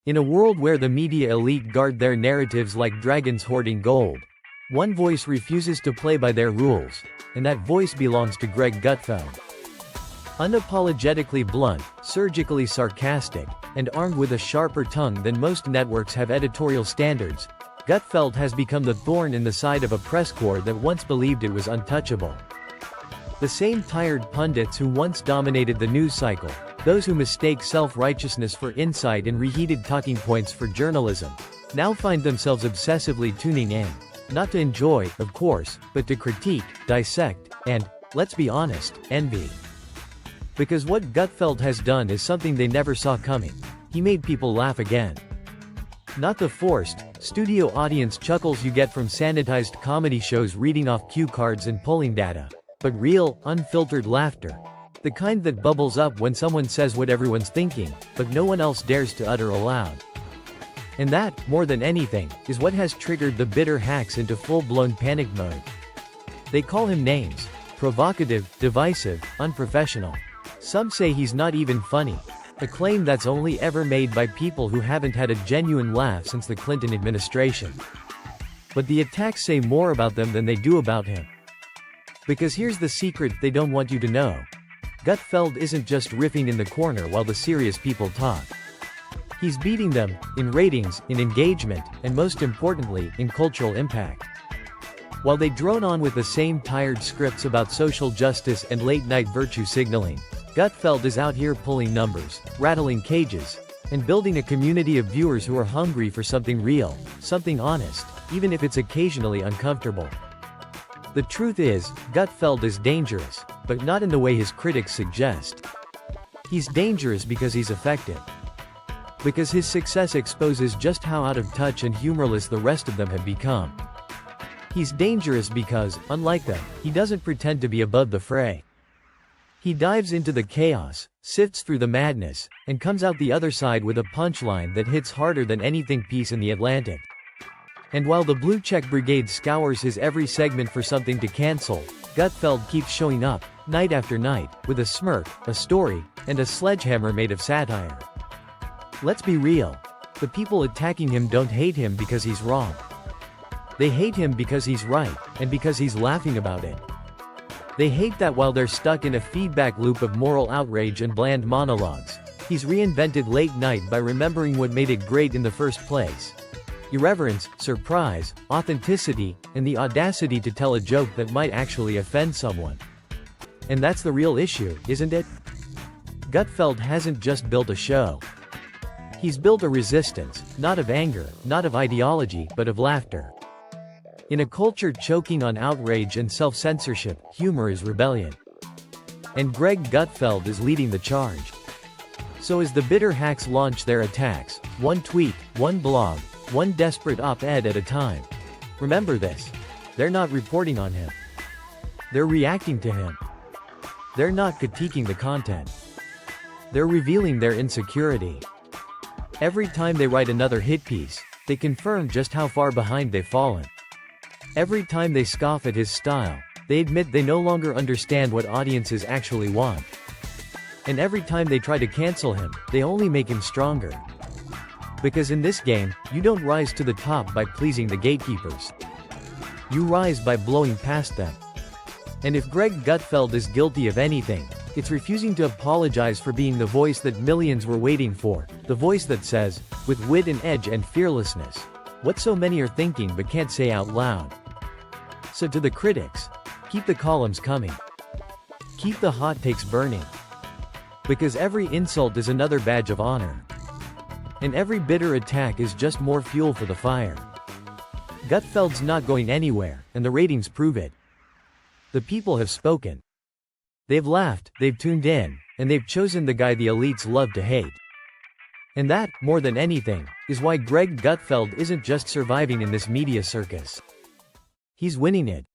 In a world where the media elite guard their narratives like dragons hoarding gold, one voice refuses to play by their rules, and that voice belongs to Greg Gutfeld. Unapologetically blunt, surgically sarcastic, and armed with a sharper tongue than most networks have editorial standards, Gutfeld has become the thorn in the side of a press corps that once believed it was untouchable. The same tired pundits who once dominated the news cycle, those who mistake self-righteousness for insight and reheated talking points for journalism, now find themselves obsessively tuning in. Not to enjoy, of course, but to critique, dissect, and, let's be honest, envy. Because what Gutfeld has done is something they never saw coming. He made people laugh again. Not the forced, studio audience chuckles you get from sanitized comedy shows reading off cue cards and polling data, but real, unfiltered laughter. The kind that bubbles up when someone says what everyone's thinking, but no one else dares to utter aloud. And that, more than anything, is what has triggered the bitter hacks into full-blown panic mode. They call him names: provocative, divisive, unprofessional. Some say he's not even funny, a claim that's only ever made by people who haven't had a genuine laugh since the Clinton administration. But the attacks say more about them than they do about him. Because here's the secret they don't want you to know. Gutfeld isn't just riffing in the corner while the serious people talk. He's beating them, in ratings, in engagement, and most importantly, in cultural impact. While they drone on with the same tired scripts about social justice and late-night virtue signaling, Gutfeld is out here pulling numbers, rattling cages, and building a community of viewers who are hungry for something real, something honest, even if it's occasionally uncomfortable. The truth is, Gutfeld is dangerous, but not in the way his critics suggest. He's dangerous because he's effective. Because his success exposes just how out of touch and humorless the rest of them have become. He's dangerous because, unlike them, he doesn't pretend to be above the fray. He dives into the chaos, sifts through the madness, and comes out the other side with a punchline that hits harder than anything piece in the Atlantic. And while the Blue Check Brigade scours his every segment for something to cancel, Gutfeld keeps showing up, night after night, with a smirk, a story, and a sledgehammer made of satire. Let's be real. The people attacking him don't hate him because he's wrong. They hate him because he's right, and because he's laughing about it. They hate that while they're stuck in a feedback loop of moral outrage and bland monologues, he's reinvented late night by remembering what made it great in the first place. Irreverence, surprise, authenticity, and the audacity to tell a joke that might actually offend someone. And that's the real issue, isn't it? Gutfeld hasn't just built a show. He's built a resistance, not of anger, not of ideology, but of laughter. In a culture choking on outrage and self-censorship, humor is rebellion. And Greg Gutfeld is leading the charge. So as the bitter hacks launch their attacks, one tweet, one blog, one desperate op-ed at a time, remember this: they're not reporting on him. They're reacting to him. They're not critiquing the content. They're revealing their insecurity. Every time they write another hit piece, they confirm just how far behind they've fallen. Every time they scoff at his style, they admit they no longer understand what audiences actually want. And every time they try to cancel him, they only make him stronger. Because in this game, you don't rise to the top by pleasing the gatekeepers. You rise by blowing past them. And if Greg Gutfeld is guilty of anything, it's refusing to apologize for being the voice that millions were waiting for, the voice that says, with wit and edge and fearlessness, what so many are thinking but can't say out loud. So to the critics, keep the columns coming. Keep the hot takes burning. Because every insult is another badge of honor. And every bitter attack is just more fuel for the fire. Gutfeld's not going anywhere, and the ratings prove it. The people have spoken. They've laughed, they've tuned in, and they've chosen the guy the elites love to hate. And that, more than anything, is why Greg Gutfeld isn't just surviving in this media circus. He's winning it.